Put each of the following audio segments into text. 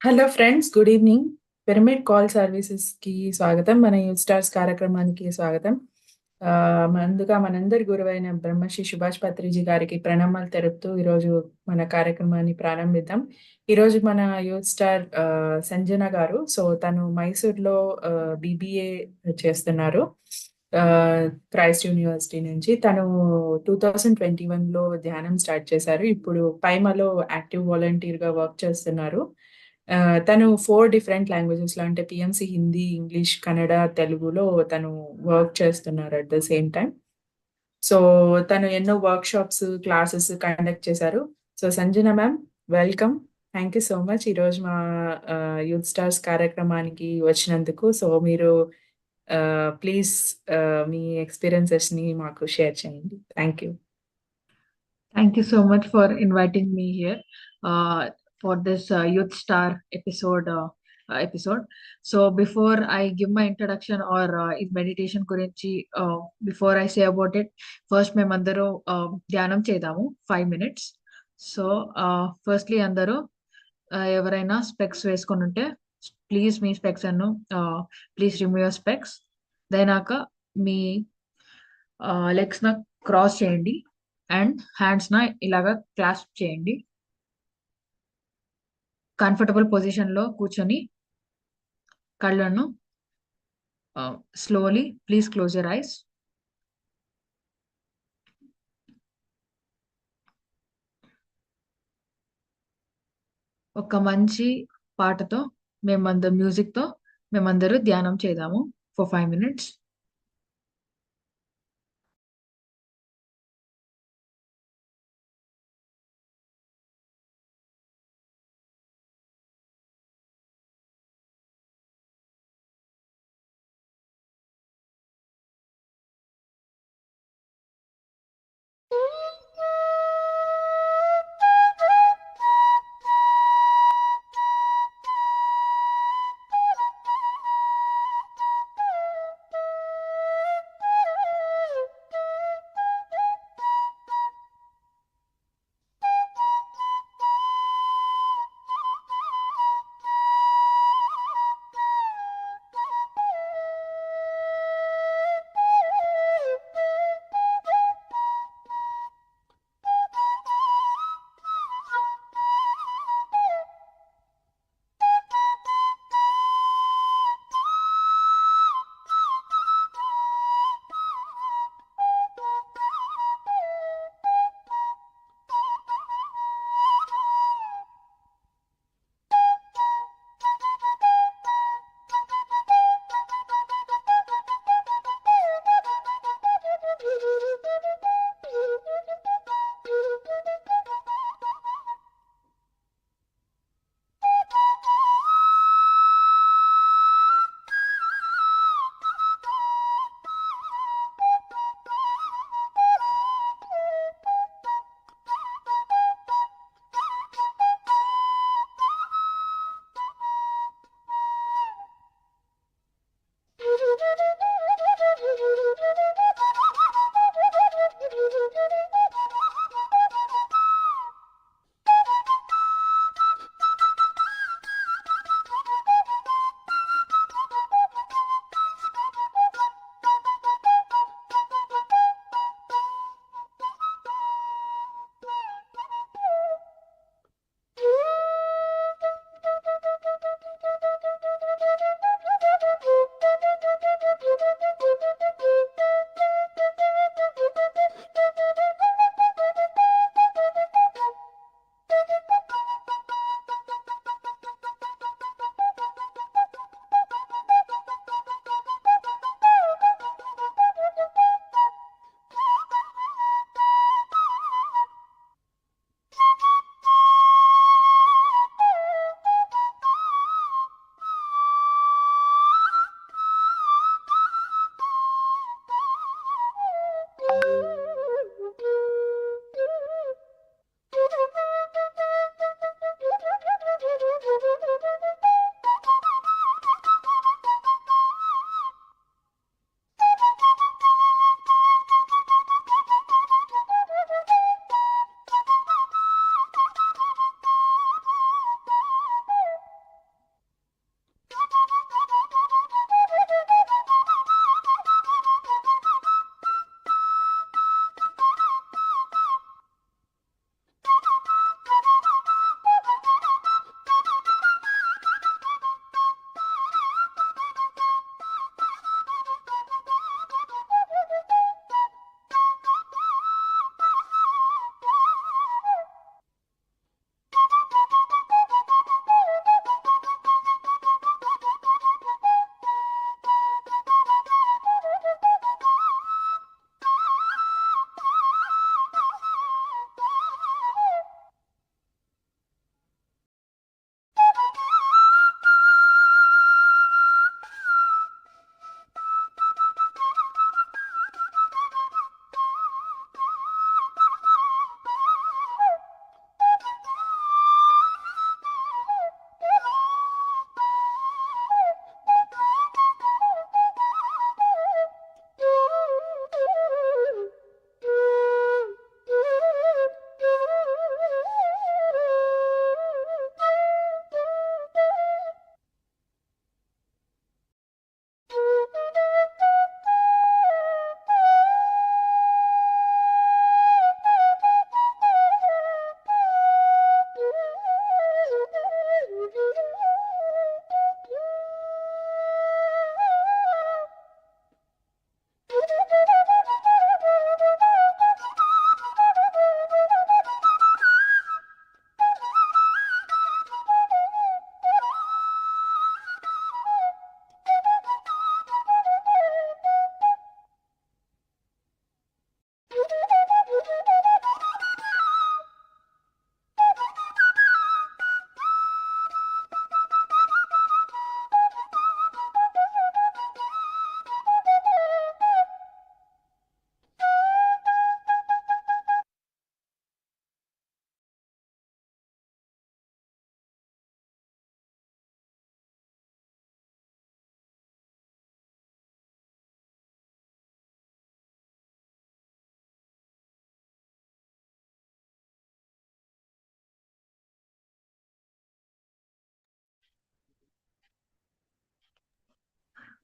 Hello friends, good evening. Pyramid call services కి స్వాగతం. మన యూత్ స్టార్స్ కార్యక్రమానికి స్వాగతం. ముందుగా మనందరి గురువైన బ్రహ్మశ్రీ సుభాష్ పత్రిజీ గారికి ప్రణామాలు తెలుపుతూ ఈరోజు మన కార్యక్రమాన్ని ప్రారంభిద్దాం. ఈరోజు మన యూత్ స్టార్ సంజన గారు. సో తను మైసూర్లో BBA చేస్తున్నారు, క్రైస్ట్ యూనివర్సిటీ నుంచి. తను 2021లో ధ్యానం స్టార్ట్ చేశారు. ఇప్పుడు పైమలో యాక్టివ్ వాలంటీర్గా వర్క్ చేస్తున్నారు. తను 4 డిఫరెంట్ లాంగ్వేజెస్‌లో అంటే PMC హిందీ, ఇంగ్లీష్, కన్నడ, తెలుగులో తను వర్క్ చేస్తున్నారు at the same time. So, తను ఎన్నో వర్క్‌షాప్స్, క్లాసెస్ కండక్ట్ చేశారు. So, Sanjana ma'am, welcome. Thank you so much ఈరోజు మా యూత్ స్టార్స్ కార్యక్రమానికి వచ్చినందుకు. సో, మీరు ప్లీజ్ మీ ఎక్స్‌పీరియన్సెస్‌ని మాకు షేర్ చేయండి. Thank you. Thank you so much for inviting me here for this Youth Star episode. So before I give my introduction or in meditation gurinchi, before I say about it, first మేమందరూ ధ్యానం చేద్దాము 5 minutes. So firstly అందరూ ఎవరైనా specs వేసుకొని ఉంటే please మీ specs అನ್ನು please remove your specs. దైనాక మీ లెగ్స్ న క్రాస్ చేయండి అండ్ హ్యాండ్స్ న ఇలాగా క్లాస్ప్ చేయండి. కంఫర్టబుల్ పొజిషన్ లో కూర్చొని కళ్ళను slowly please close your eyes. ఒక మంచి పాటతో మ్యూజిక్ తో మేమందరూ ధ్యానం చేద్దాము ఫర్ 5 minutes.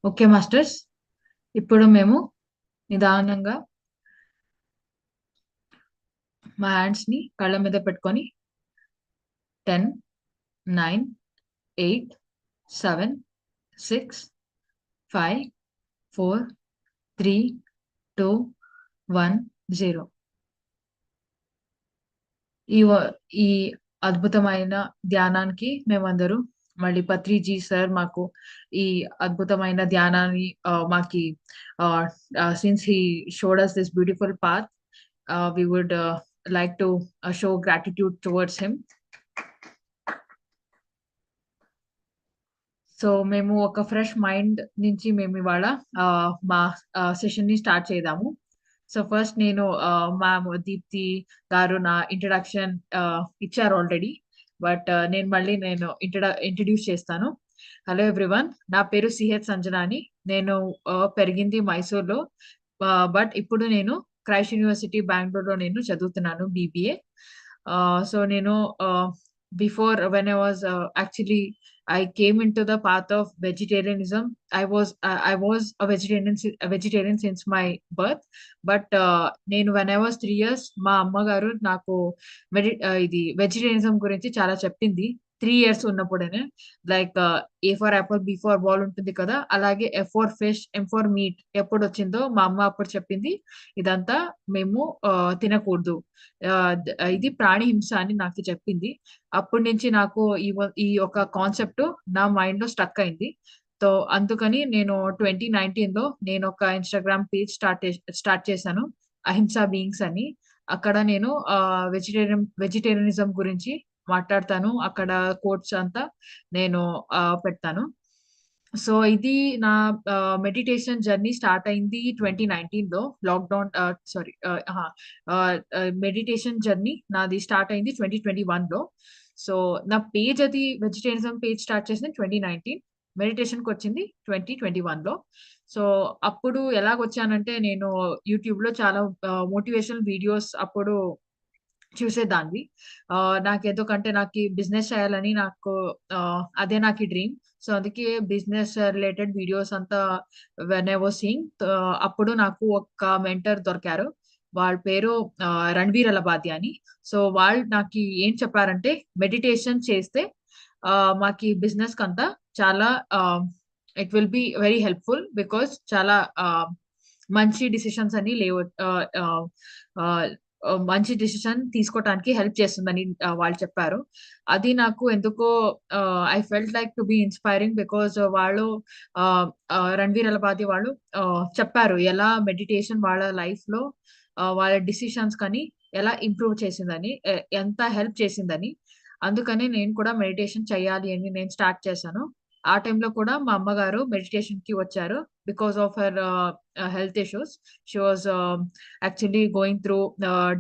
ఓకే మాస్టర్స్, ఇప్పుడు మేము నిదానంగా మా హ్యాండ్స్ ని కళ్ళ మీద పెట్టుకొని 10, 9, 8, 7, 6, 5, 4, 3, 2, 1, 0 ఈ ఈ అద్భుతమైన ధ్యానానికి మేమందరూ మళ్ళీ పత్రిజీ సార్ మాకు ఈ అద్భుతమైన ధ్యానాన్ని మాకి since he showed us this beautiful path, we would like to show gratitude towards him. So మేము ఒక ఫ్రెష్ మైండ్ నుంచి మేము ఇవాళ మా సెషన్ ని స్టార్ట్ చేద్దాము. సో ఫస్ట్ నేను మ్యామ్ దీప్తి గారు నా ఇంట్రడక్షన్ ఇచ్చారు ఆల్రెడీ, బట్ నేను ఇంట్రడ్యూస్ చేస్తాను. హలో ఎవ్రీవన్, నా పేరు సిహెచ్ సంజనా అని. నేను పెరిగింది మైసూర్లో, బట్ ఇప్పుడు నేను క్రైస్ట్ యూనివర్సిటీ బెంగళూరులో నేను చదువుతున్నాను బీబీఏ. సో నేను before when I was actually I came into the path of vegetarianism. I was a vegetarian since my birth, but నేను when I was 3 years మా అమ్మగారు నాకు ఇది వెజిటేరియనిజం గురించి చాలా చెప్పింది. 3 years ఉన్నప్పుడేనే, like A for apple, B for ball ఉంటుంది కదా, అలాగే F for fish, M for meat ఎప్పుడు వచ్చిందో మా అమ్మ అప్పుడు చెప్పింది, ఇదంతా మేము తినకూడదు, ఇది ప్రాణి హింస అని నాకు చెప్పింది. అప్పటి నుంచి నాకు ఈ ఒక కాన్సెప్ట్ నా మైండ్ లో స్టక్ అయింది. సో అందుకని నేను 2019 లో నేను ఒక ఇన్స్టాగ్రామ్ పేజ్ స్టార్ట్ చేశాను, అహింసా బీయింగ్స్ అని. అక్కడ నేను వెజిటేరియనిజం గురించి మాట్లాడతాను, అక్కడ కోట్స్ అంతా నేను పెడతాను. సో ఇది నా మెడిటేషన్ జర్నీ స్టార్ట్ అయింది 2019 లో, లాక్డౌన్ సారీ మెడిటేషన్ జర్నీ నాది స్టార్ట్ అయింది 2021 లో. సో నా పేజ్ అది వెజిటేరియనిజం పేజ్ స్టార్ట్ చేసింది 2019, మెడిటేషన్ కి వచ్చింది 2021 లో. సో అప్పుడు ఎలాగొచ్చానంటే, నేను యూట్యూబ్ లో చాలా మోటివేషనల్ వీడియోస్ అప్పుడు చూసేదాన్ని. నాకెందుకంటే నాకు బిజినెస్ చేయాలని నాకు అదే నాకు డ్రీమ్. సో అందుకే బిజినెస్ రిలేటెడ్ వీడియోస్ అంతా వెన్ ఐ వాజ్ సీయింగ్, అప్పుడు నాకు ఒక మెంటర్ దొరికారు. వాళ్ళ పేరు రణ్వీర్ అలబాది అని. సో వాళ్ళు నాకు ఏం చెప్పారంటే, మెడిటేషన్ చేస్తే మాకి బిజినెస్ కంతా చాలా it will be very helpful, because చాలా మంచి డిసిషన్స్ అని లేవు, మంచి డిసిషన్ తీసుకోవటానికి హెల్ప్ చేస్తుందని వాళ్ళు చెప్పారు. అది నాకు ఎందుకో I felt like to be inspiring, because వాళ్ళు రణ్వీర్ అలబాది వాళ్ళు చెప్పారు ఎలా మెడిటేషన్ వాళ్ళ లైఫ్ లో వాళ్ళ డిసిషన్స్ కానీ ఎలా ఇంప్రూవ్ చేసిందని, ఎంత హెల్ప్ చేసిందని. అందుకని నేను కూడా మెడిటేషన్ చేయాలి అని నేను స్టార్ట్ చేశాను. ఆ టైంలో కూడా మా అమ్మగారు మెడిటేషన్ కి వచ్చారు, because of her health issues. She was actually going through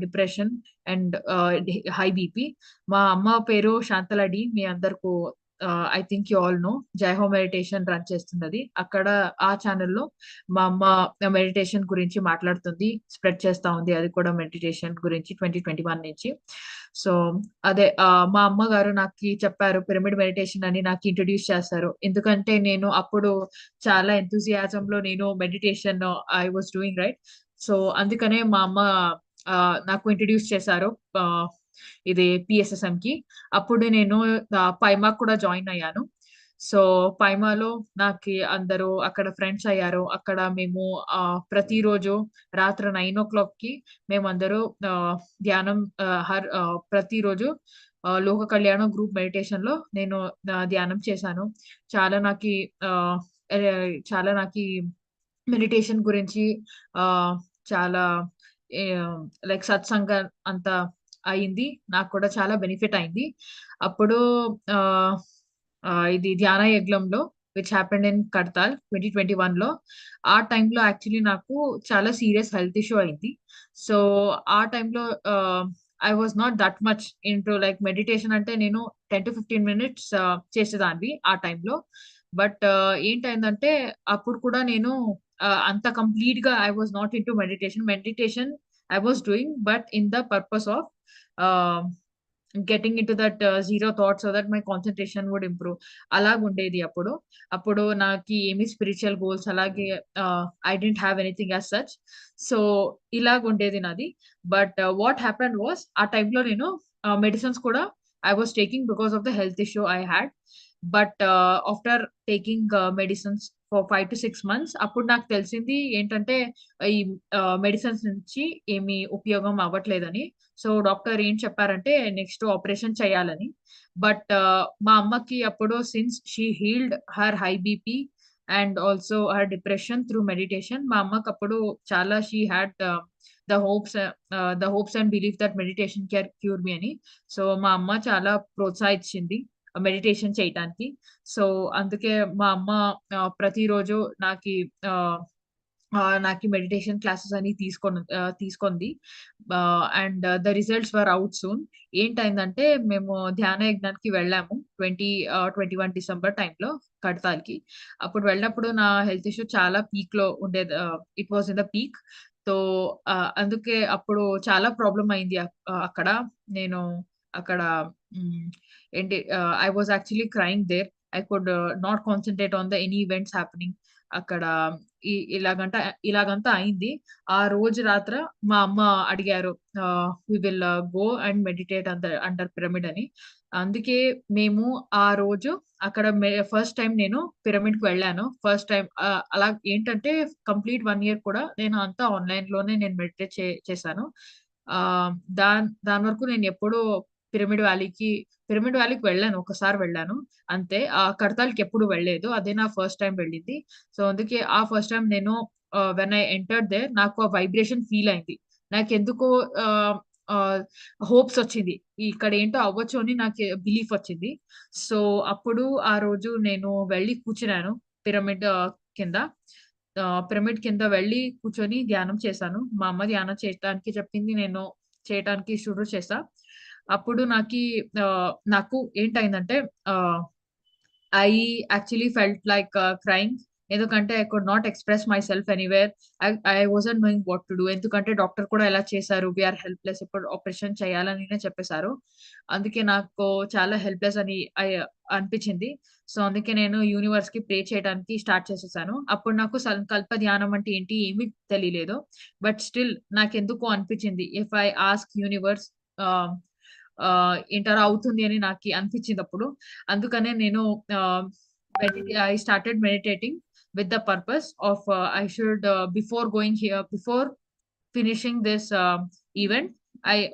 depression and high BP. మా అమ్మ పేరు శాంతలడి, మీ అందరికీ I think you all know. జైహో మెడిటేషన్ రన్ చేస్తున్నది అక్కడ. ఆ ఛానల్లో మా అమ్మ మెడిటేషన్ గురించి మాట్లాడుతుంది, స్ప్రెడ్ చేస్తా ఉంది అది కూడా మెడిటేషన్ గురించి 2021 నుంచి. సో అదే మా అమ్మగారు నాకు చెప్పారు, పిరమిడ్ మెడిటేషన్ అని నాకు ఇంట్రడ్యూస్ చేస్తారు. ఎందుకంటే నేను అప్పుడు చాలా ఎంతూజియాజం లో నేను meditation I was doing right. So అందుకనే మా అమ్మ నాకు ఇంట్రడ్యూస్ చేశారు ఇది పిఎస్ఎస్ఎం కి. అప్పుడు నేను పైమాక్ కూడా జాయిన్ అయ్యాను. సో పైమాలో నాకు అందరూ అక్కడ ఫ్రెండ్స్ అయ్యారు. అక్కడ మేము ప్రతిరోజు రాత్రి 9 o'clock కి మేమందరూ ధ్యానం ప్రతిరోజు లోక కళ్యాణ గ్రూప్ మెడిటేషన్ లో నేను ధ్యానం చేశాను. చాలా నాకు చాలా నాకు మెడిటేషన్ గురించి చాలా లైక్ సత్సంగ అంత అయింది, నాకు కూడా చాలా బెనిఫిట్ అయింది. అప్పుడు ఇది ధ్యాన యజ్ఞంలో విచ్ హ్యాపెండ్ ఇన్ కడతాల్ 2021 లో, ఆ టైంలో యాక్చువల్లీ నాకు చాలా సీరియస్ హెల్త్ ఇష్యూ అయింది. సో ఆ టైంలో I was not that much into like meditation. అంటే నేను 10 to 15 minutes చేసేదాన్ని ఆ టైంలో. బట్ ఏంటైందంటే అప్పుడు కూడా నేను అంత కంప్లీట్ గా I was naught into meditation. I was doing, but in the purpose of getting into that zero thought so that my concentration would improve. అలాగుండేది అప్పుడు. అప్పుడు నాకి ఏమి స్పిరిచువల్ గోల్స్ అలాగే I didn't have anything as such. So ఇలాగుండేది నాది. But what happened was ఆ టైంలో నేను మెడిసిన్స్ కూడా I was taking because of the health issue I had. But after taking medicines for 5 to 6 months అప్పుడు నాకు తెలిసింది ఏంటంటే ఈ మెడిసిన్స్ నుంచి ఏమి ఉపయోగం అవ్వట్లేదని. సో డాక్టర్ ఏం చెప్పారంటే నెక్స్ట్ ఆపరేషన్ చేయాలని. బట్ మా అమ్మకి అప్పుడు since she healed her high BP and also her depression through meditation. మా అమ్మకి అప్పుడు చాలా she had the hopes the hopes and believe that meditation can cure me అని. సో మా అమ్మ చాలా ప్రోత్సహించింది మెడిటేషన్ చేయటానికి. సో అందుకే మా అమ్మ ప్రతిరోజు నాకి ఆహ్, నాకి మెడిటేషన్ క్లాసెస్ అని తీసుకుంది. And the results were out soon. ఏంటయిందంటే మేము ధ్యాన యజ్ఞానికి వెళ్ళాము 21 డిసెంబర్ టైంలో కడతాల్‌కి. అప్పుడు వెళ్ళినప్పుడు నా హెల్త్ ఇష్యూ చాలా పీక్‌లో ఉండేది. It was in the peak. So, అందుకే అప్పుడు చాలా ప్రాబ్లమ్ అయింది అక్కడ. నేను అక్కడ హ్మ్. ఏంటి I was actually crying there. I could not concentrate on the any events happening అక్కడ. ఇ ఇలాగంట ఇలాగంతా అయింది. ఆ రోజు రాత్ర మా అమ్మ అడిగారు, "we will go and meditate under pyramid" అని. అందుకే మేము ఆ రోజు అక్కడ ఫస్ట్ టైమ్ నేను పిరమిడ్‌కి వెళ్ళాను. ఫస్ట్ టైమ్ అలా ఏంటంటే కంప్లీట్ 1 ఇయర్ కూడా నేను అంతా ఆన్‌లైన్‌లోనే నేను మెడిటేట్ చేశాను. ఆహ్, దాని వరకు నేను ఎప్పుడూ పిరమిడ్ వ్యాలీకి పిరమిడ్ వ్యాలీకి వెళ్ళాను. ఒకసారి వెళ్ళాను అంతే. కడతాల్‌కి ఎప్పుడు వెళ్ళలేదు. అదే నా ఫస్ట్ టైమ్ వెళ్ళింది. సో, అందుకే ఆ ఫస్ట్ టైమ్ నేను వెన్ ఐ ఎంటర్డ్ దేర్ నాకు ఆ వైబ్రేషన్ ఫీల్ అయింది. నాకెందుకో ఆహ్, ఆహ్, హోప్స్ వచ్చింది. ఇక్కడ ఏంటో అవ్వచ్చు అని నాకు బిలీఫ్ వచ్చింది. సో, అప్పుడు ఆ రోజు నేను వెళ్లి కూర్చున్నాను పిరమిడ్ కింద. పిరమిడ్ కింద వెళ్లి కూర్చొని ధ్యానం చేశాను. మా అమ్మ ధ్యానం చేయటానికి చెప్పింది. నేను చేయటానికి షురు చేశా. అప్పుడు నాకు ఏంటయిందంటే ఆహ్ I actually felt like crying. ఎందుకంటే I could not express myself anywhere. I wasn't knowing what to do. ఎందుకంటే డాక్టర్ కూడా ఇలా చేశారు. We are helpless. ఇప్పుడు ఆపరేషన్ చేయాలనినే చెప్పేసారు. అందుకే నాకు చాలా హెల్ప్‌లెస్ అని అనిపించింది. సో, అందుకే నేను యూనివర్స్‌కి ప్రే చేయడానికి స్టార్ట్ చేసేసాను. అప్పుడు నాకు సంకల్ప ధ్యానం అంటే ఏంటి ఏమీ తెలియలేదు. బట్ స్టిల్ నాకెందుకో అనిపించింది. ఇఫ్ ఐ ఆస్క్ యూనివర్స్ ఆహ్, ఏంటారా అవుతుంది అని నాకి అనిపించిందప్పుడు. అందుకనే నేను ఆహ్, I started meditating with the purpose of I should before finishing this event,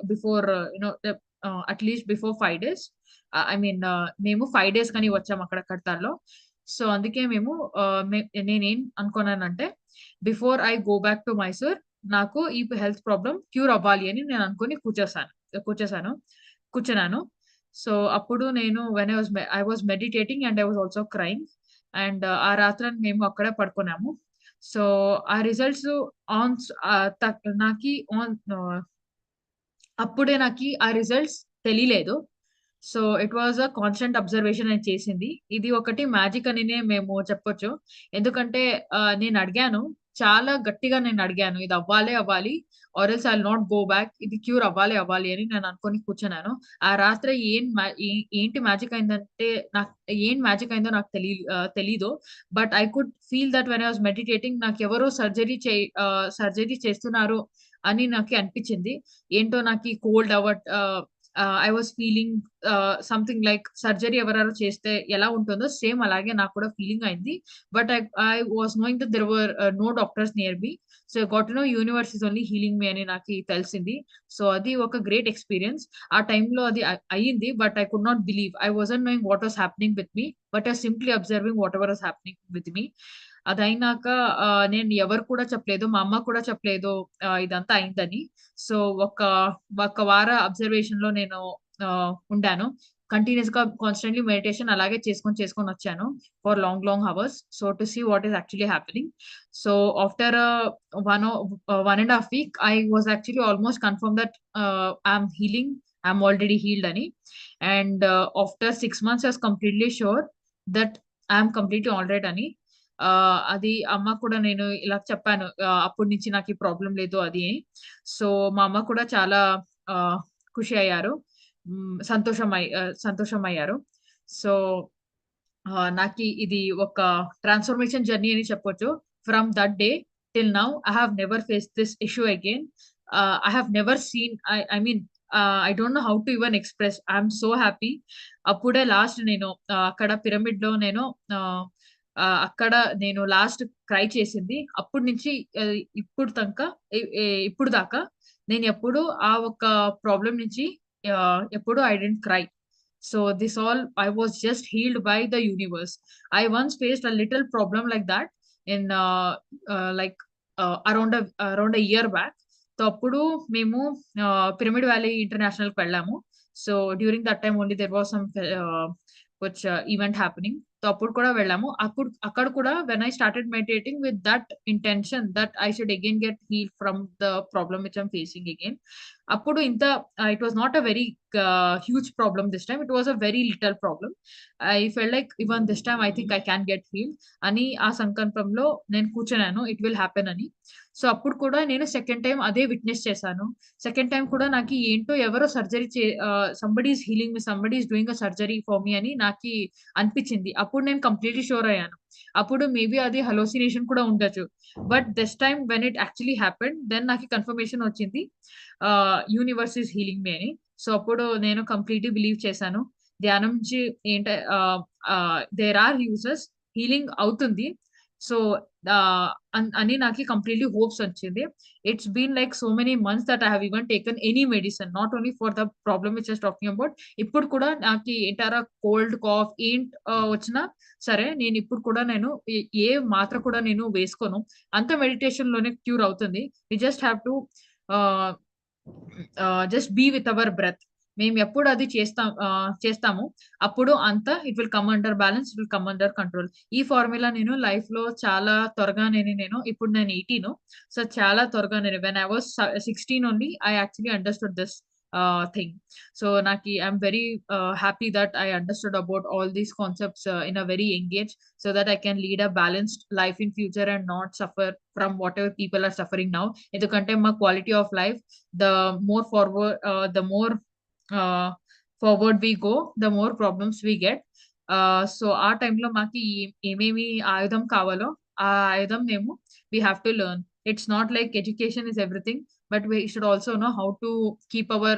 before at least before 5 days. I mean మేము 5 డేస్ కని వచ్చాము అక్కడ కడతార్‌లో. సో, అందుకే మేము నేనేం అనుకున్నానంటే before I go back to Mysore నాకు ఈ హెల్త్ ప్రాబ్లమ్ క్యూర్ అవ్వాలి అని నేను అనుకోని కూర్చేసాను. కూర్చున్నాను. సో, అప్పుడు నేను when I was meditating and I was also crying. అండ్ ఆ రాత్ర మేము అక్కడే పడుకున్నాము. సో, ఆ రిజల్ట్స్ ఆన్స్ ఆహ్, తక్ నాకి ఆన్ ఆహ్, అప్పుడే నాకి ఆ రిజల్ట్స్ తెలీలేదు. So, it was a constant observation నేను చేసింది. ఇది ఒకటి మ్యాజిక్ అనినే మేము చెప్పొచ్చు. ఎందుకంటే నేనడిగాను. చాలా గట్టిగా నేనడిగాను. ఇది అవ్వాలే అవ్వాలి. Or else I will not go back. ఇది క్యూర్ అవ్వాలే అవ్వాలి అని నేను అనుకోని కూర్చున్నాను. ఆ రాత్రి ఏంటి మ్యాజిక్ అయిందంటే ఏం మ్యాజిక్ అయిందో నాకు తెలీదు. But I could feel that when I was meditating నాకెవరో సర్జరీ చేస్తున్నారు అని నాకి అనిపించింది. ఏంటో నాకీ cold I was feeling something like surgery ఎవరెవరో చేస్తే ఎలా ఉంటుందో సేమ్ అలాగే నాకు కూడా ఫీలింగ్ అయింది. But I was knowing that there were no doctors near me. So, I got to know universe is only healing me అని నాకి తెలిసింది. సో, అది ఒక గ్రేట్ ఎక్స్‌పీరియన్స్. ఆ టైంలో అది అయింది. But I could not believe. I wasn't knowing what was happening with me. But I was simply observing whatever was happening with me. అదయినాక నేను ఎవరు కూడా చెప్పలేదు. మా అమ్మకు కూడా చెప్పలేదు ఇదంతా అయిందని. సో, ఒక ఒక వార అబ్జర్వేషన్‌లో నేను ఉండాను. కంటిన్యూయస్‌గా కాన్స్టెంట్‌లీ మెడిటేషన్ అలాగే చేసుకొనొచ్చాను for long hours. So, to see what is actually happening. So, after 1 ½ week I was actually almost confirm that I'm healing. I'm already healed అని. And after 6 months I was completely sure that I'm completely alright అని. అది అమ్మకు కూడా నేను ఇలా చెప్పాను. అప్పటి నుంచి నాకు ఈ ప్రాబ్లమ్ లేదు అది అని. సో, మా అమ్మ కూడా చాలా ఆహ్, ఖుషి అయ్యారు. సంతోషమయ్యారు. సో నాకి ఇది ఒక ట్రాన్స్‌ఫర్మేషన్ జర్నీ అని చెప్పొచ్చు. From that day till now I have never faced this issue again. I have never seen I mean I don't know how to even express. I am so happy. అప్పుడే last నేను అక్కడ పిరమిడ్‌లో నేను ఆహ్, అక్కడ నేను last cry చేసింది. అప్పటి నుంచి ఇప్పుడు తంక ఇ ఎ ఇప్పుడు దాకా నేనెప్పుడు ఆ ఒక్క ప్రాబ్లమ్ నుంచి ఎప్పుడు I didn't cry. So this all I was just healed by the universe. I once faced a little problem like that in like around a year back. So అప్పుడు మేము పిరమిడ్ వ్యాలీ ఇంటర్నేషనల్‌కి వెళ్ళాము. So during that time only there was some which event happening. So అప్పుడు కూడా వెళ్ళాము. అక్కడ కూడా when I started meditating with that intention that I should again get healed from the problem which I'm facing again. అప్పుడు ఇంత it was not a very huge problem this time. It was a very little problem. I felt like even this time I think I can get healed అని ఆ సంకల్పంలో నేను కూర్చున్నాను. It will happen అని. So అప్పుడు కూడా నేను second time అదే విట్నెస్ చేశాను. సెకండ్ టైమ్ కూడా నాకి ఏంటో ఎవరో somebody is healing me, somebody is doing a surgery for me అని నాకి అనిపించింది. అప్పుడు నేను కంప్లీట్‌లీ ష్యూర్ అయ్యాను. అప్పుడు మేబీ అది హలోసినేషన్ కూడా ఉండొచ్చు. But this time when it actually happened then నాకి కన్ఫర్మేషన్ వచ్చింది. యూనివర్స్ ఈస్ హీలింగ్ మీ అని. సో అప్పుడు నేను కంప్లీట్‌లీ బిలీవ్ చేశాను. ధ్యానం నుంచి దేర్ ఆర్ యూజెస్, హీలింగ్ అవుతుంది. సో అని నాకి కంప్లీట్‌లీ హోప్స్ వచ్చింది. It's been like so many months that I have even taken any medicine. Not only for the problem which I was talking about. ఇప్పుడు కూడా నాకి ఏంటారా కోల్డ్, కాఫ్ వచ్చినా సరే ఇప్పుడు కూడా నేను ఏ మాత్ర కూడా నేను వేసుకోను. అంత మెడిటేషన్‌లోనే క్యూర్ అవుతుంది. We just have to ah just be with our breath. మేము ఎప్పుడు అది చేస్తాము. అప్పుడు అంతా it will come under balance. It will come under control. ఈ ఫార్ములా నేను లైఫ్‌లో చాలా త్వరగా ఇప్పుడు నేను 18. సో చాలా త్వరగా when I was 16 only I actually understood this thing. So I'm very happy that I understood about all these concepts in a very young age. So that I can lead a balanced life in future and not suffer from whatever people are suffering now. ఎందుకంటే మా quality of life the more uh, forward we go, the more problems we get. So ఆ టైంలో మాకు ఏమేమి ఆయుధం కావాలో ఆ ఆయుధం we have to learn. It's not like education is everything, but we should also know how to keep our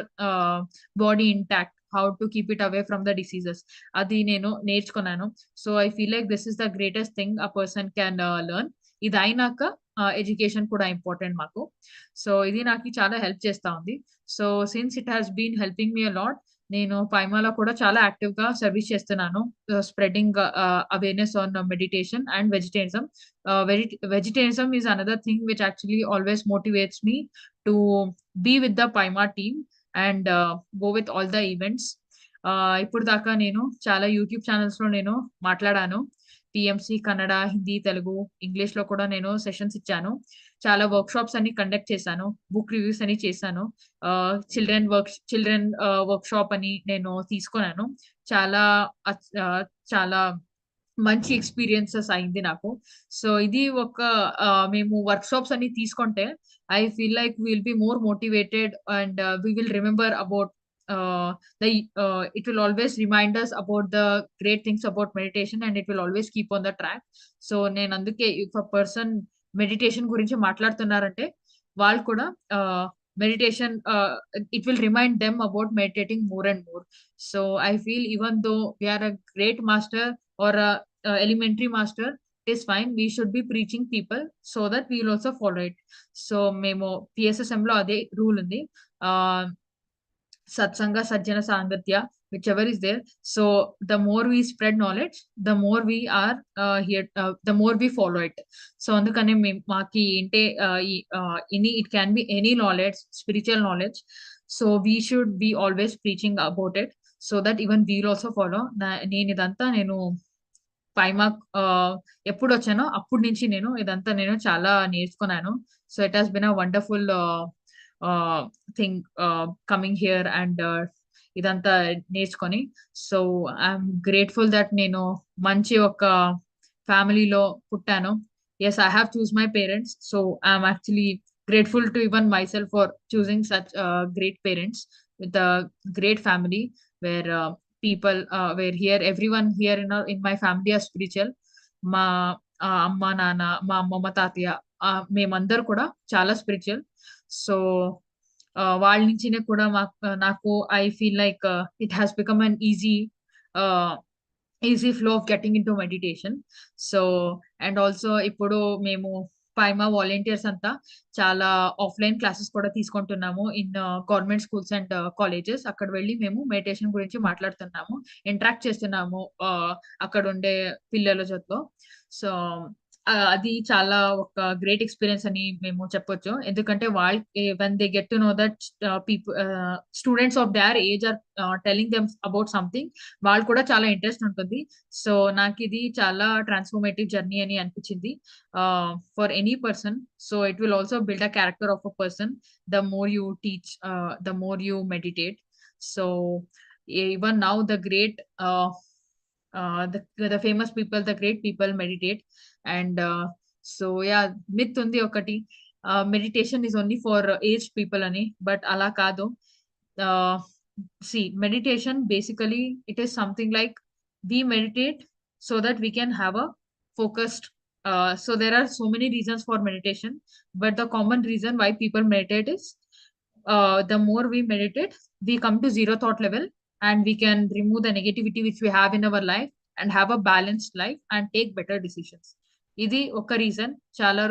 body intact, how to keep it away from the diseases. అది నేను నేర్చుకున్నాను. So I feel like this is the greatest thing a person can learn. ఇది అయినాక education కూడా important మాకు. So ఇది నాకు చాలా హెల్ప్ చేస్తా ఉంది. So since it has been helping me a lot, నేను పైమాలో కూడా చాలా యాక్టివ్‌గా సర్వీస్ చేస్తున్నాను. Spreading awareness on meditation and vegetarianism. Vegetarianism is another thing which actually always motivates me to be with the Paima team and go with all the events. ఇప్పుడు దాకా నేను చాలా యూట్యూబ్ ఛానెల్స్‌లో నేను మాట్లాడాను. టీఎంసీ కన్నడ, హిందీ, తెలుగు, ఇంగ్లీష్‌లో కూడా నేను సెషన్స్ ఇచ్చాను. చాలా వర్క్‌షాప్స్ అన్ని కండక్ట్ చేశాను. బుక్ రివ్యూస్ అని చేశాను. చిల్డ్రన్ వర్క్‌షాప్ అని నేను తీసుకున్నాను. చాలా అచ్ ఆహ్, చాలా మంచి ఎక్స్‌పీరియన్సెస్ అయింది నాకు. సో ఇది మేము వర్క్‌షాప్స్ అన్ని తీసుకుంటే I feel like we will be more motivated and we will remember about uh, it will always remind us about the great things about meditation and it will always keep on the track. So నేను అందుకే if a person meditation గురించి మాట్లాడుతున్నారంటే వాళ్ళు కూడా meditation it will remind them about meditating more and more. So I feel even though we are a great master or elementary master, it is fine. We should be preaching people so that we will also follow it. So మేము పిఎస్ఎస్ఎంలో అదే rule ఉంది. Satsanga, Sajjana, Sangatya, whichever is there. So the more we spread knowledge, the more we are here, the more we follow it. So అందుకనే మాకి ఏంటే it can be any knowledge, spiritual knowledge. So we should be always preaching about it so that even we will also follow. నేను ఇదంతా పైమా ఎప్పుడొచ్చానో అప్పటి నుంచి ఇదంతా చాలా నేర్చుకున్నాను. So it has been a wonderful thing coming here and ఇదంతా నేర్చుకొని. So I'm grateful that నేను మంచి ఒక ఫ్యామిలీలో పుట్టాను. Yes, I have choose my parents. So I'm actually grateful to even myself for choosing such great parents with a great family where where here everyone here in my family are spiritual. మా అమ్మ నాన్న మా అమ్మమ్మ తాతయ్య మేమందరూ కూడా చాలా spiritual. So వాళ్ళ నుంచినే కూడా నాకు I feel like it has become an easy flow of getting into meditation. So and also ఇప్పుడు మేము పైమా వాలంటీర్స్ అంతా చాలా ఆఫ్లైన్ క్లాసెస్ కూడా తీసుకుంటున్నాము in government schools and colleges. అక్కడ వెళ్ళి మేము మెడిటేషన్ గురించి మాట్లాడుతున్నాము, ఇంటరాక్ట్ చేస్తున్నాము అక్కడ ఉండే పిల్లల జೊತೆ. సో అది చాలా ఒక గ్రేట్ ఎక్స్పీరియన్స్ అని మేము చెప్పొచ్చు. ఎందుకంటే వాళ్ళు when they get to know that people students of their age or telling them about something, వాళ్ళు కూడా చాలా ఇంట్రెస్ట్ ఉంటుంది. సో నాకు ఇది చాలా ట్రాన్స్ఫర్మేటివ్ జర్నీ అని అనిపించింది for any person. So it will also build a character of a person the more you teach, the more you meditate. So even now the famous people, the great people meditate. And so yeah, myth undi okati, meditation is only for aged people ani, but ala kaadu. uh, See, meditation basically it is something like we meditate so that we can have a focused, so there are so many reasons for meditation, but the common reason why people meditate is the more we meditate, we come to zero thought level, and we can remove the negativity which we have in our life and have a balanced life and take better decisions. ఇది ఒక reason. చాలా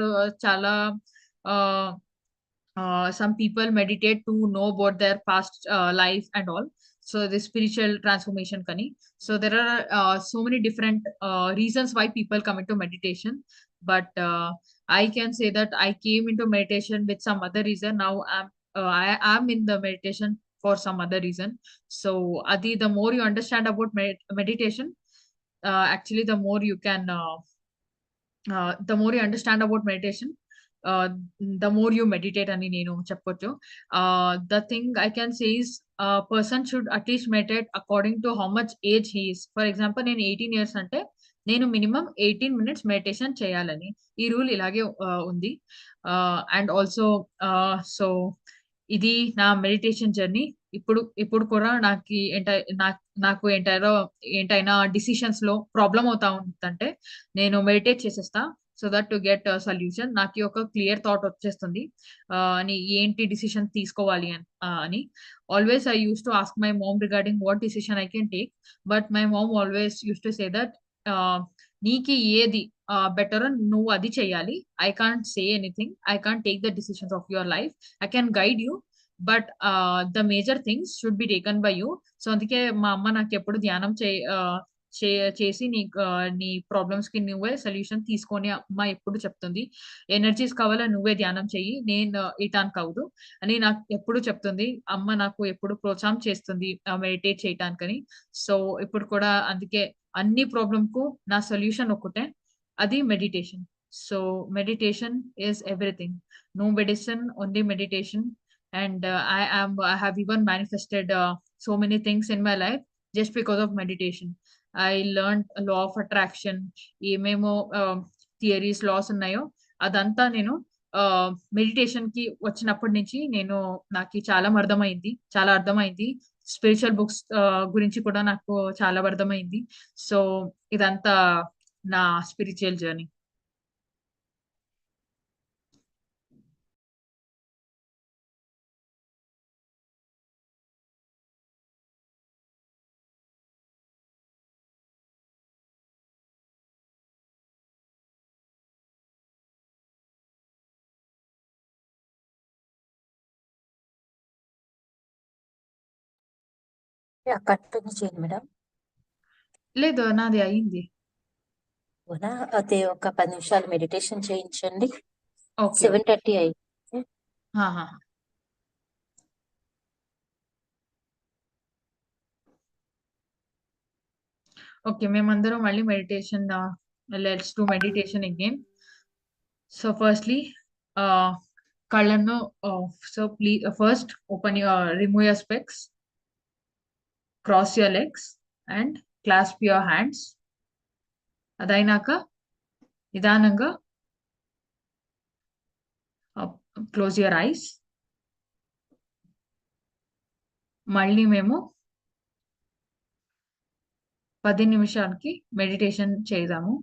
some people meditate to know about their past life and all, so the spiritual transformation kani. So there are so many different reasons why people come into meditation, but I can say that I came into meditation with some other reason. Now I am in the meditation for some other reason. So adi, the more you understand about meditation, actually the more you understand about meditation, the more you meditate అని నేను చెప్పొచ్చు. The thing I can say is person should at least meditate according to how much age he is. For example, నేను 18 years అంటే నేను minimum 18 minutes meditation చేయాలని ఈ rule ఇలాగే ఉంది. అండ్ ఆల్సో సో ఇది నా మెడిటేషన్ జర్నీ. ఇప్పుడు ఇప్పుడు కూడా నాకు ఏంటైనా డిసిషన్స్ లో ప్రాబ్లం అవుతా ఉందంటే నేను మెడిటేట్ చేసేస్తా, so that to get solution. నాకు ఒక క్లియర్ థాట్ వచ్చేస్తుంది అని ఏంటి డిసిషన్ తీసుకోవాలి అని. Always I use to ask my mom regarding what decision I can take, but my mom always use to say that నీకి ఏది బెటర్ నువ్వు అది చెయ్యాలి. I can't say anything, I can't take the decisions of your life, I can guide you, but the major things should be taken by you. So అందుకే మా అమ్మ నాకు ఎప్పుడు ధ్యానం చేసి నీ ప్రాబ్లమ్స్ కి నువ్వే సొల్యూషన్ తీసుకొని అమ్మ ఎప్పుడు చెప్తుంది. ఎనర్జీస్ కావాలా నువ్వే ధ్యానం చెయ్యి, నేను ఇటానికి అవదు అని నాకు ఎప్పుడు చెప్తుంది. అమ్మ నాకు ఎప్పుడు ప్రోత్సాహం చేస్తుంది మెడిటేట్ చేయటానికని. సో ఇప్పుడు కూడా అందుకే అన్ని ప్రాబ్లమ్ కు నా సొల్యూషన్ ఒకటే, అది meditation. So meditation is everything. No medicine, only meditation. And I have even manifested so many things in my life just because of meditation. I learned a law of attraction, ఏమేమో theories loss ఉన్నాయో అదంతా నేను meditation కి వచ్చినప్పటి నుంచి నాకు చాలా అర్థమైంది. స్పిరిచువల్ బుక్స్ గురించి కూడా నాకు చాలా అర్థమైంది. సో ఇదంతా నా స్పిరిచువల్ జర్నీ. కంటిన్యూ చేయండి మేడం. లేదు, నాది అయింది. అవునా, అదే ఒక 10 నిమిషాలు మెడిటేషన్ చేయించండి. ఓకే 7:30 అయింది. ఓకే, మేమందరం మళ్ళీ meditation, let's do meditation again. So firstly కళ్ళను, so please first remove your specs, cross your legs and clasp your hands. అదైనాక నిదానంగా క్లోజ్ యువర్ ఐస్. మళ్ళీ మేము 10 నిమిషాలకి మెడిటేషన్ చేద్దాము.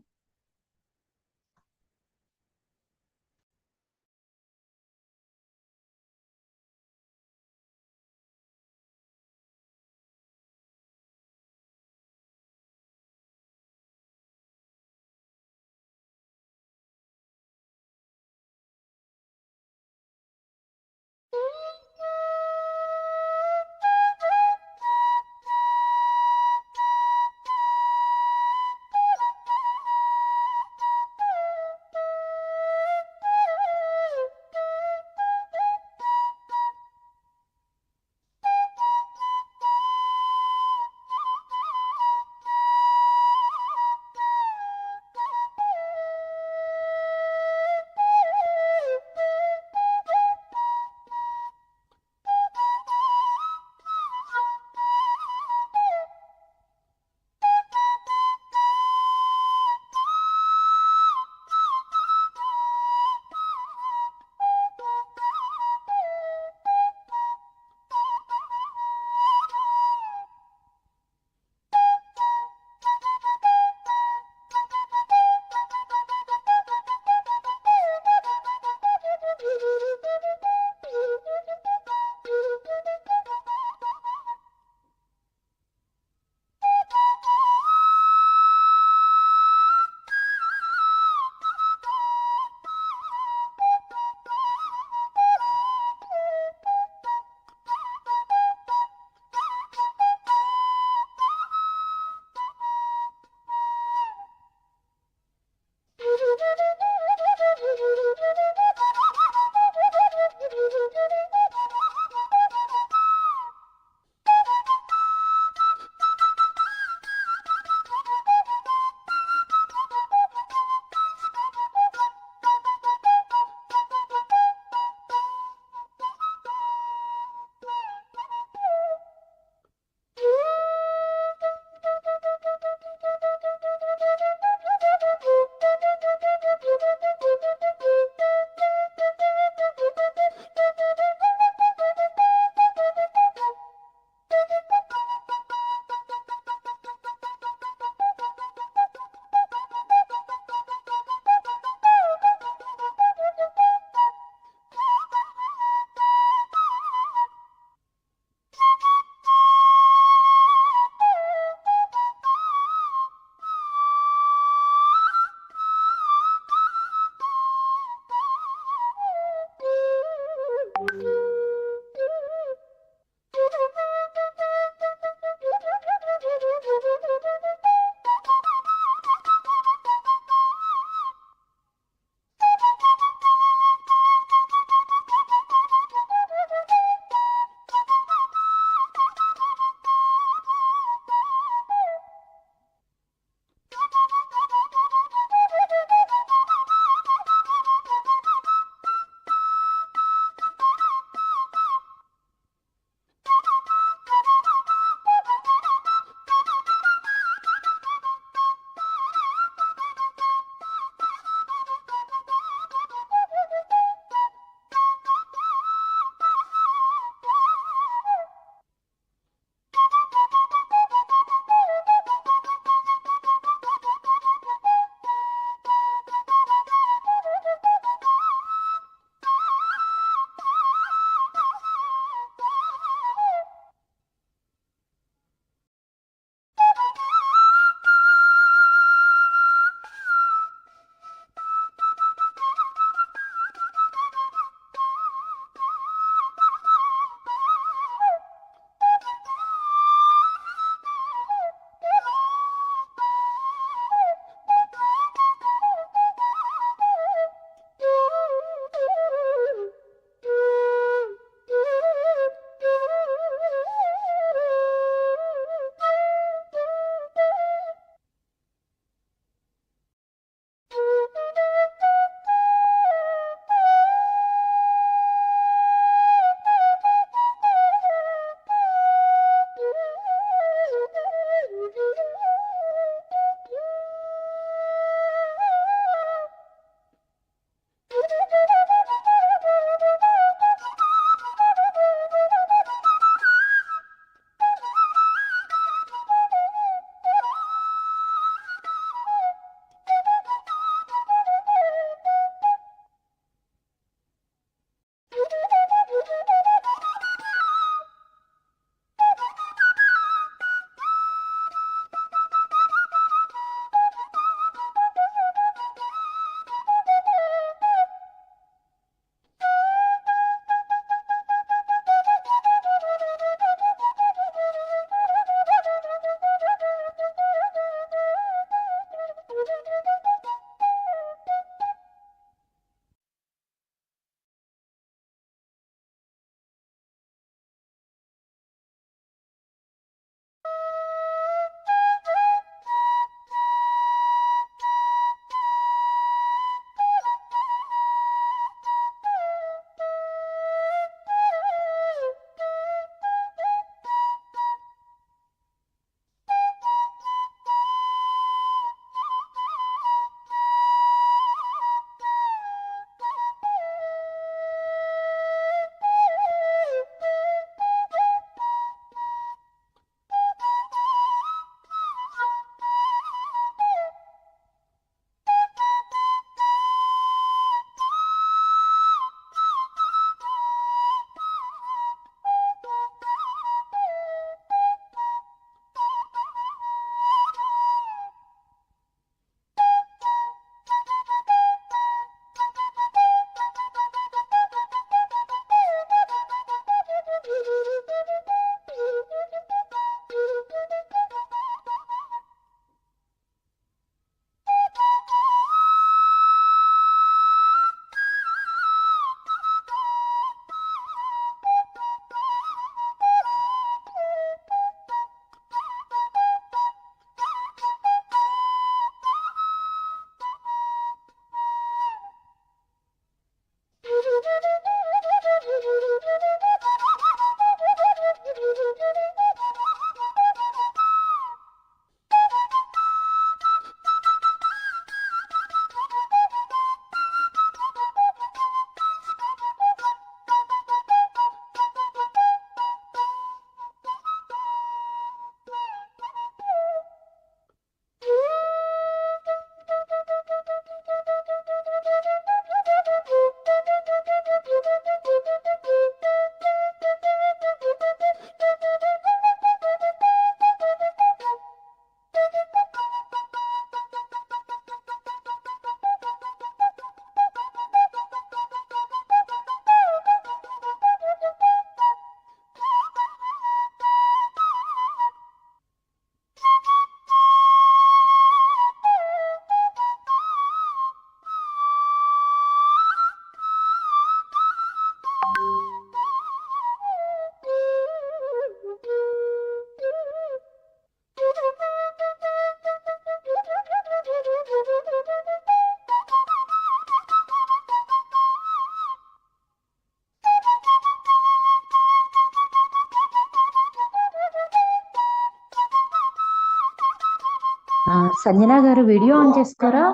సంజన గారు వీడియో ఆన్ చేస్తారా?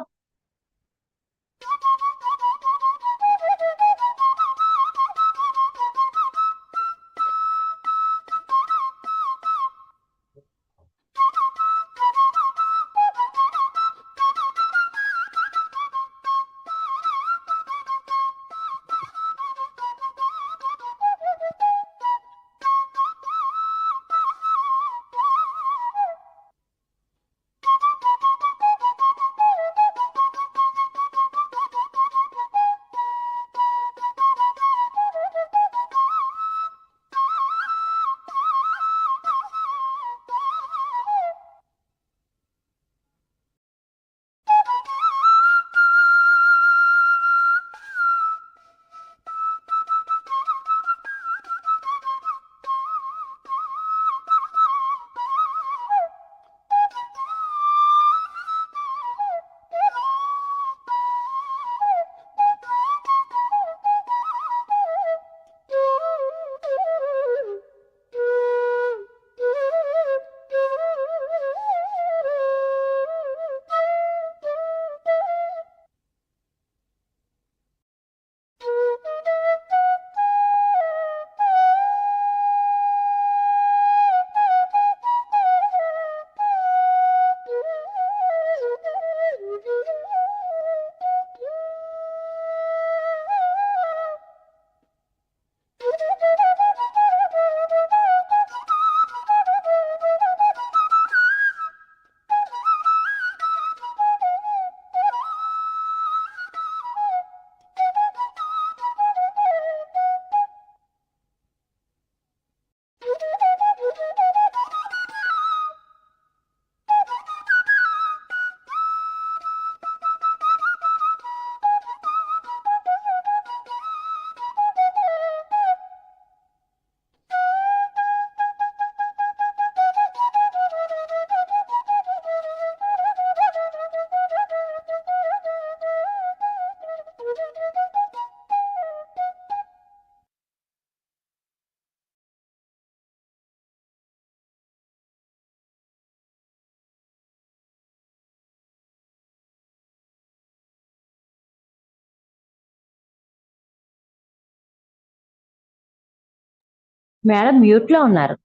మేడం మ్యూట్ లో ఉన్నారు.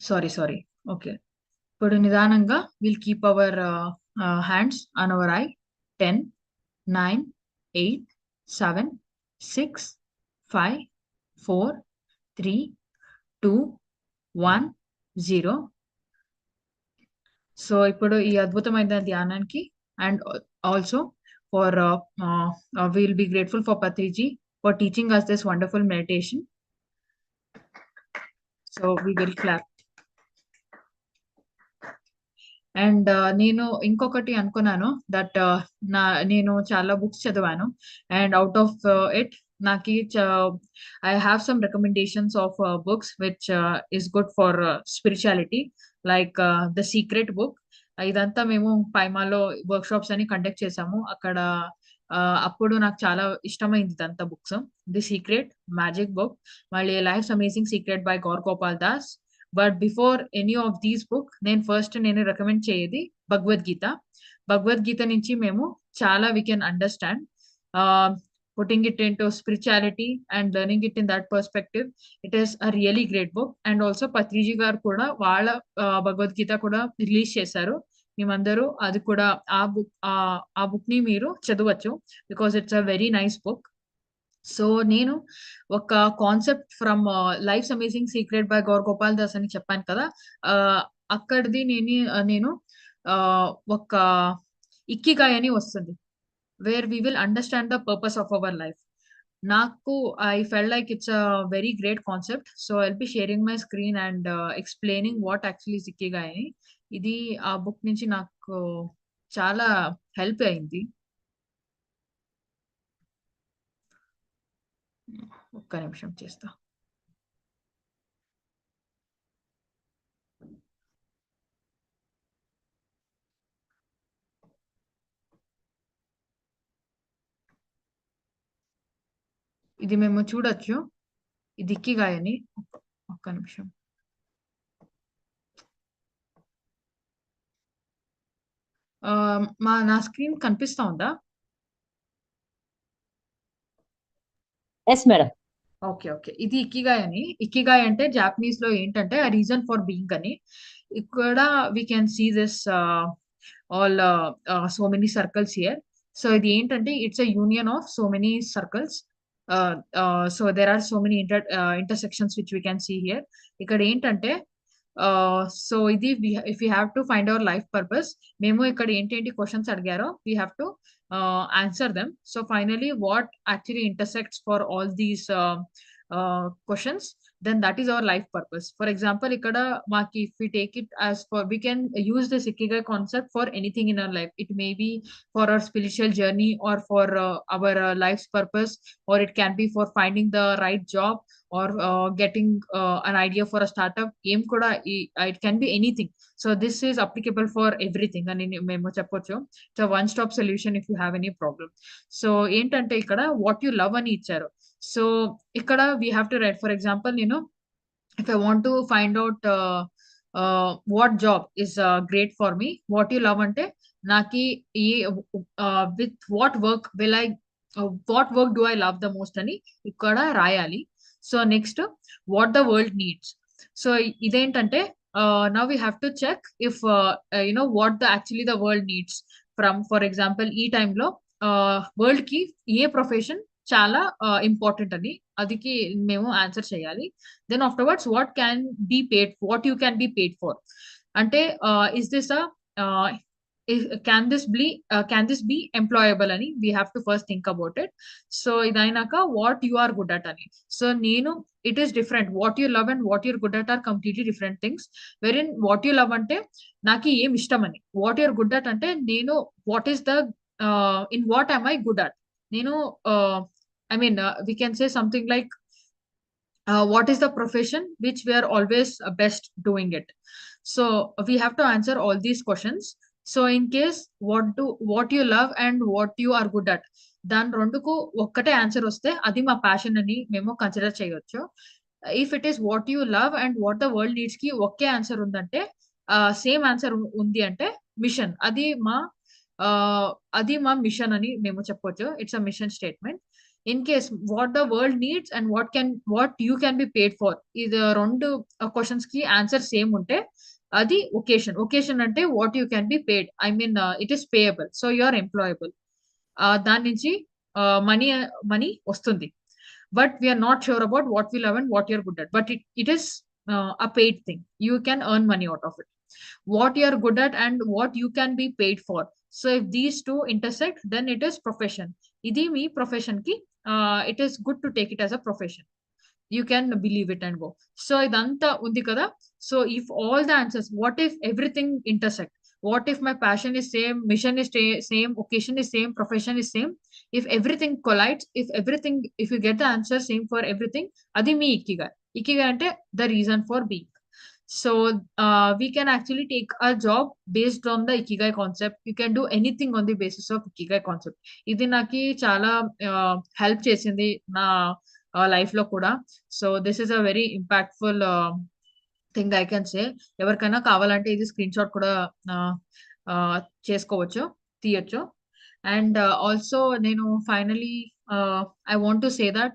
సారీ. ఓకే, ఇప్పుడు నిదానంగా will keep our hands on hour I. 10, 9, 8, 7, 6, 5, 4, 3, 2, 1, 0. So ఇప్పుడు ఈ అద్భుతమైన ధ్యానానికి and also for will be grateful for Patriji for teaching us this wonderful meditation. So we will clap. And నేను ఇంకొకటి అనుకున్నాను దట్ నేను చాలా బుక్స్ చదివాను అండ్ అవుట్ ఆఫ్ ఇట్ నాకు I have some recommendations of books which is good for spirituality, like the secret book. ఇదంతా మేము పైమాలో work shops అని కండక్ట్ చేసాము అక్కడ. అప్పుడు నాకు చాలా ఇష్టమైంది ఇదంతా books. The secret, magic book, మళ్ళీ life's amazing secret by Gaur Gopal Das. But before any of these book నేను రికమెండ్ చేయేది భగవద్గీత నుంచి మేము చాలా we can understand putting it in to spirituality and learning it in that perspective. It is a really great book. And also Patriji garu కూడా వాళ్ళ భగవద్గీత కూడా release చేశారు. మేమందరూ అది కూడా ఆ బుక్ ని మీరు చదవచ్చు because it's a very nice book. So నేను ఒక concept from life's amazing secret by Gaur Gopal Das అని చెప్పాను కదా, అక్కడిది నేను ఒక ఇక్కిగాయ్ అని వస్తుంది, where we will understand the purpose of our life. నాకు I fell like it's a very great concept. So I'll be sharing my screen and explaining what actually is ikigai అని. ఇది ఆ బుక్ నుంచి నాకు చాలా help అయింది. ఒక్క నిమిషం చేస్తా. ఇది మేము చూడొచ్చు, ఇది ఇక్కిగాయ్ అని. ఒక్క నిమిషం. నా స్క్రీన్ కనిపిస్తా ఉందా? Yes madam. Okay, okay. ఇది ఇకిగాయ్ అని. ఇకిగాయ్ అంటే జాపనీస్ లో ఏంటంటే ఆ రీజన్ ఫర్ బీయింగ్ అని. ఇక్కడ we can see this all so many circles here. So ఇది ఏంటంటే it's a union of so many circles. So there are so many intersections which we can see here. ఇక్కడ ఏంటంటే so ఇది if you have to find our life purpose, మేము ఇక్కడ ఏంటి questions అడిగారో we have to answer them. So finally, what actually intersects for all these questions, then that is our life purpose. For example, ikkada maki if we take it as for, we can use this ikigai concept for anything in our life. It may be for our spiritual journey or for our life's purpose, or it can be for finding the right job or getting an idea for a startup. Aim kuda it can be anything. So this is applicable for everything and memo cheppochu. So one stop solution if you have any problem. So ఏంటంటే ఇక్కడ what you love అని ఇచ్చారు. So ఇక్కడ we have to write, for example, if I want to find out what job is great for me, what you love ante naki with what work will I what work do I love the most అని ఇక్కడ రాయాలి. So next what the world needs. So ఇదేంటంటే now we have to check if what the actually the world needs from, for example, ఈ టైంలో world కి ఏ profession చాలా important అని అదికి మేము ఆన్సర్ చేయాలి. Then afterwards what you can be paid for అంటే is this can this be employable అని we have to first think about it. So ఇదైనాక what you are good at అని. So నేను it is different. What you love and what you're good at are completely different things. Wherein what you love అంటే నాకు ఏం ఇష్టం అని, what you're good at అంటే నేను what is the in what am I good at. నేను I mean we can say something like what is the profession which we are always best doing it. So we have to answer all these questions. So in case what you love and what you are good at, దాని రెండుకు ఒక్కటే answer వస్తే అది మా passion అని మేము consider చేయొచ్చు. If it is what you love and what the world needs కి ఒకే ఆన్సర్ ఉందంటే, సేమ్ ఆన్సర్ ఉంది అంటే మిషన్, అది మా మిషన్ అని మేము చెప్పొచ్చు. It's a mission statement. In case what the world needs and what you can be paid for, ఇది రెండు క్వశ్చన్స్ కి ఆన్సర్ సేమ్ ఉంటే అది ఒకేషన్ అంటే what you can be paid, I mean it is payable, so you are employable. దాని నుంచి money వస్తుంది. But we're not sure about what we love and what you're good at, but it is a paid thing. You can earn money out of it. What you are good at and what you can be paid for. So if these two intersect, then it is profession. Idi me profession ki it is good to take it as a profession. You can believe it and go. So idanta undi kada. So if all the answers, what if everything intersect? What if my passion is same, mission is same, occasion is same, profession is same? If everything collides, if you get the answer same for everything, adi me ikigai. Ikigai ante the reason for being. So we can actually take a job based on the ikigai concept. You can do anything on the basis of ikigai concept. Idi naki chala help chesindi na life lo kuda. So this is a very impactful thing I can say. ఎవరికైనా కావాలంటే ఇది screen shot కూడా చేసుకోవచ్చు, తీయచ్చు. And also నేను finally I want to say that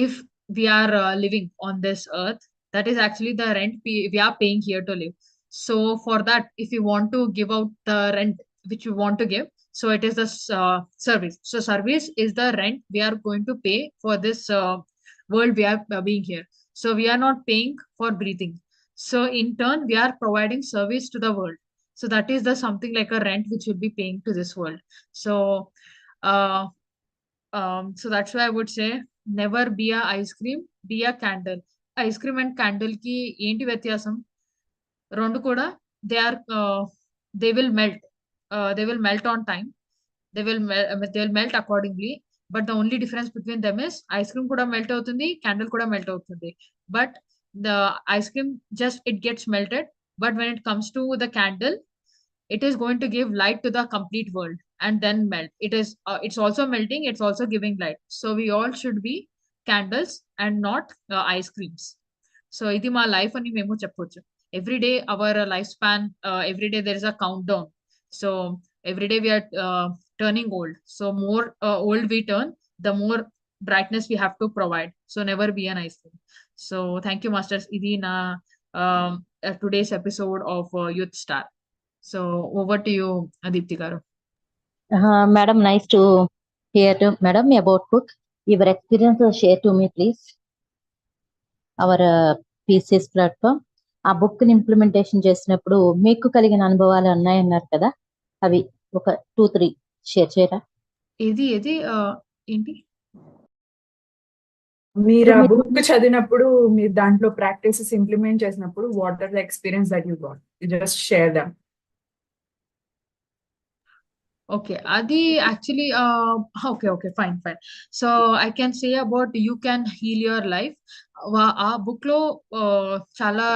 if we are living on this earth, that is actually the rent we are paying here to live. So for that, if you want to give out the rent which you want to give, so it is the service. So service is the rent we are going to pay for this world we are being here. So we are not paying for breathing. So in turn, we are providing service to the world. So that is the something like a rent which we'll be paying to this world. So so that's why I would say never be a ice cream, be a candle. Ice cream and candle ki enti vyathyasam? Rendu kuda they will melt on time. They will melt accordingly. But the only difference between them is ice cream kuda melt avutundi, candle kuda melt avutundi. But the ice cream just it gets melted. But when it comes to the candle, it is going to give light to the complete world and then melt. It's also melting, it's also giving light. So we all should be candles and not ice creams. So idi ma life ani memo cheppochu. Every day our lifespan, every day there is a countdown. So every day we are turning old. So more old we turn, the more brightness we have to provide. So never be an ice cream. So thank you, masters. Idi na today's episode of Youth Star. So over to you, Adipti garu. Madam, nice to hear to madam about book. Your experience share to me, please. Our PCS platform. ఆ book ని implementation చేసినప్పుడు మీకు కలిగిన అనుభవాలు ఉన్నాయన్నారు కదా, అవి ఒక 2-3 షేర్ చేయరా? ఏది ఏంటి మీరు ఆ బుక్ చదివినప్పుడు, మీరు దాంట్లో ప్రాక్టీసెస్ ఇంప్లిమెంట్ చేసినప్పుడు, what are the experience that you got? You just share them. Okay, Adi actually, okay, fine. So I can say about you can heal your life. Our book lo chala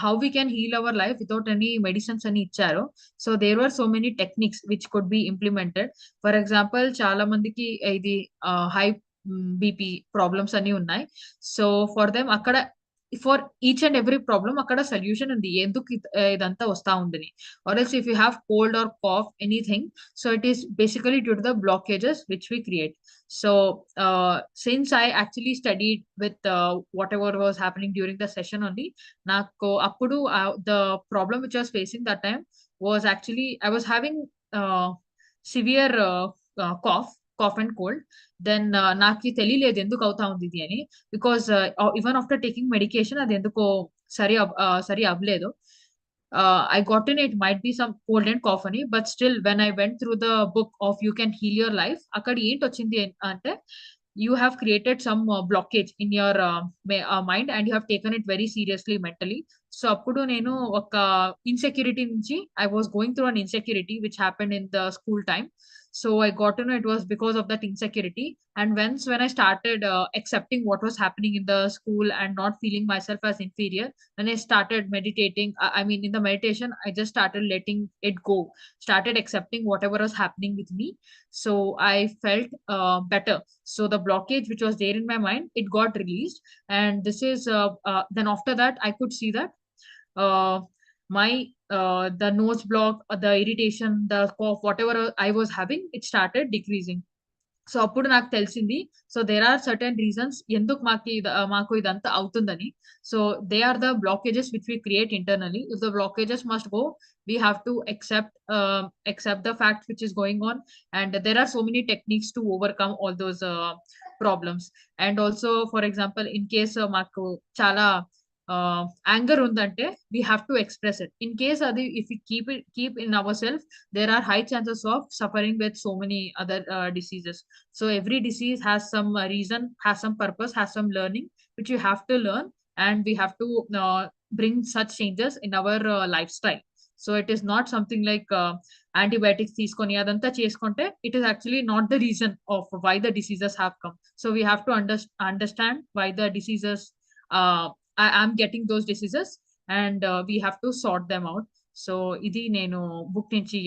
how we can heal our life without any medicines ani ichcharu. So there were so many techniques which could be implemented. For example, chala mandiki idi high BP problems ani unnai. So for them akkada, for each and every problem akkada solution undi enduku idanta vasta undani. Or else if you have cold or cough anything, so it is basically due to the blockages which we create. So since I actually studied with whatever was happening during the session only, నాకు అప్పుడు the problem which I was facing that time was actually I was having severe cough and cold. Then నాకు తెలియలేదు ఎందుకు అవుతా ఉంది ఇది అని, because even after taking medication అది ఎందుకో సరి అవ్వలేదు. I got in it might be some cold and cough ani, but still when I went through the book of You Can Heal Your Life, akkadi enti ochindi ante you have created some blockage in your mind and you have taken it very seriously mentally. So appudu nenu oka insecurity nunchi I was going through an insecurity which happened in the school time. So I got to know it was because of that insecurity. And when I started accepting what was happening in the school and not feeling myself as inferior, when I started meditating, I mean, in the meditation, I just started letting it go, started accepting whatever was happening with me. So I felt better. So the blockage which was there in my mind, it got released. And this is, then after that, I could see that uh, my the nose block, the irritation, the cough, whatever I was having, it started decreasing. So అప్పుడు నాకు తెలిసింది, so there are certain reasons ఎందుకు మాకు ఇదంతా అవుతుందని. So they are the blockages which we create internally. If the blockages must go, we have to accept the fact which is going on, and there are so many techniques to overcome all those problems. And also, for example, in case మాకు చాలా anger undante, we have to express it. In case adi if we keep in ourselves, there are high chances of suffering with so many other diseases. So every disease has some reason, has some purpose, has some learning which you have to learn, and we have to bring such changes in our lifestyle. So it is not something like antibiotics తీసుకొని అదంతా చేసుకుంటే, it is actually not the reason of why the diseases have come. So we have to understand why the diseases I am getting those diseases, and we have to sort them out. So idi nenu book nunchi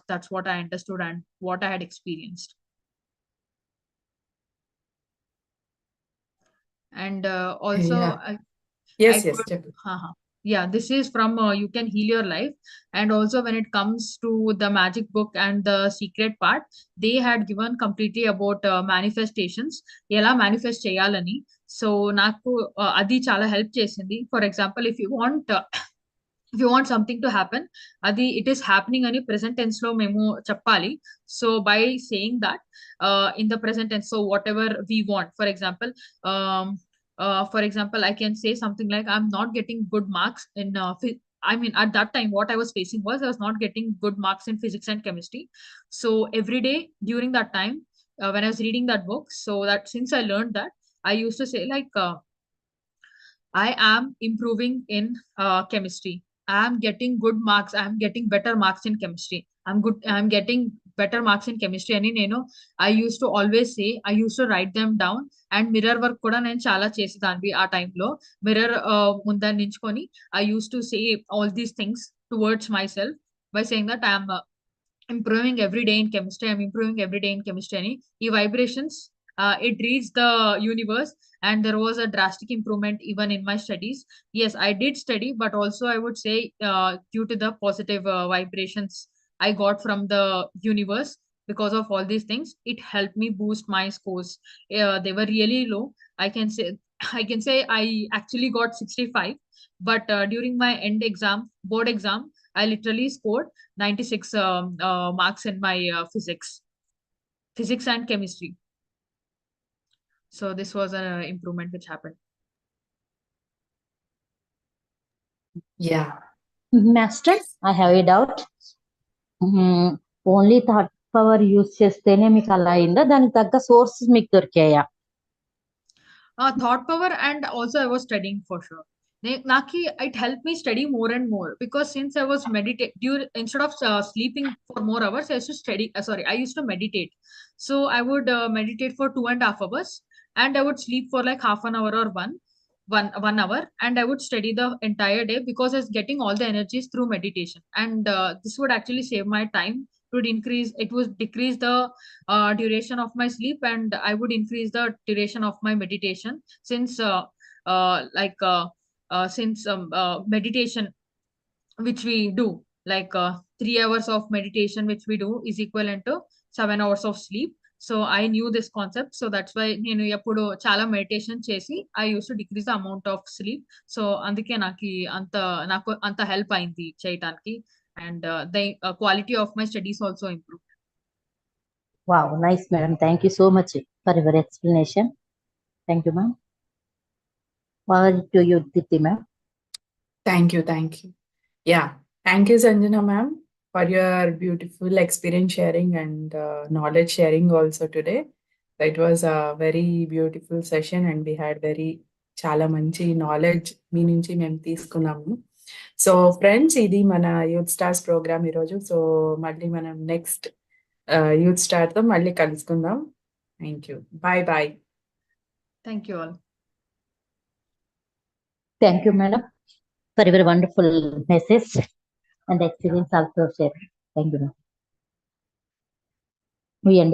that's what I understood and what I had experienced. And also Yes, yeah, this is from You Can Heal Your Life. And also when it comes to the magic book and the secret part, they had given completely about manifestations, ఎలా manifest చేయాలని. So నాకు అది చాలా help చేసింది. For example, if you want something to happen, adi it is happening ani present tense lo memo cheppali. So by saying that in the present tense, so whatever we want, for example, I can say something like, I'm not getting good marks in I mean, at that time what I was facing was I was not getting good marks in physics and chemistry. So every day during that time, when I was reading that book, so that since I learned that, I used to say like, I am improving in chemistry. I am getting good marks. I am getting better marks in chemistry. I'm getting better marks in chemistry. And I used to always say, I used to write them down. And mirror work kuda నేను చాలా చేసేదాన్ని ఆ టైంలో. Mirror ముందర నించుకొని I used to say all these things towards myself by saying that I am improving every day in chemistry. I'm improving every day in chemistry. And ఈ vibrations, it reached the universe, and there was a drastic improvement even in my studies. Yes, I did study, but also I would say due to the positive vibrations I got from the universe. Because of all these things, it helped me boost my scores. They were really low. I can say I actually got 65, but during my board exam, I literally scored 96 marks in my physics and chemistry. So this was an improvement which happened. Yeah. Master I have a doubt. Only thought power use చేస్తేనే మీకు అలా అయిందా, దానికి తగ్గ sources మీకు దొరికాయా? Thought power, and also I was studying for sure. Naki, it helped me study more and more, because since I was meditate instead of sleeping for more hours, I used to study. Sorry, I used to meditate. So I would meditate for 2.5 hours, and I would sleep for like half an hour or one hour, and I would study the entire day, because I was getting all the energies through meditation, and this would actually save my time. It would decrease the duration of my sleep, and I would increase the duration of my meditation, since meditation which we do, like 3 hours of meditation which we do is equivalent to 7 hours of sleep. So I knew this concept, so that's why నేను ఎప్పుడు చాలా meditation చేసి I used to decrease the amount of sleep. So అందుకే నాకు అంత help అయింది చేయటానికి, and the quality of my studies also improved. Wow, nice, madam. Thank you so much for your explanation. Thank you, ma'am. Over to you, Diti, ma'am. Thank you. Yeah. Thank you, Sanjana ma'am, for your beautiful experience sharing and knowledge sharing also today. It was a very beautiful session and we had చాలా మంచి knowledge మీ నుంచి మేము తీసుకున్నాము. So friends, ఇది మన youth stars programme ఈరోజు. So మళ్ళీ మనం నెక్స్ట్ యూత్ స్టార్తో మళ్ళీ కలుసుకుందాం. Thank you. Bye. Thank you all. Thank you, madam, for your wonderful message and experience also shared. Thank you, ma'am. We end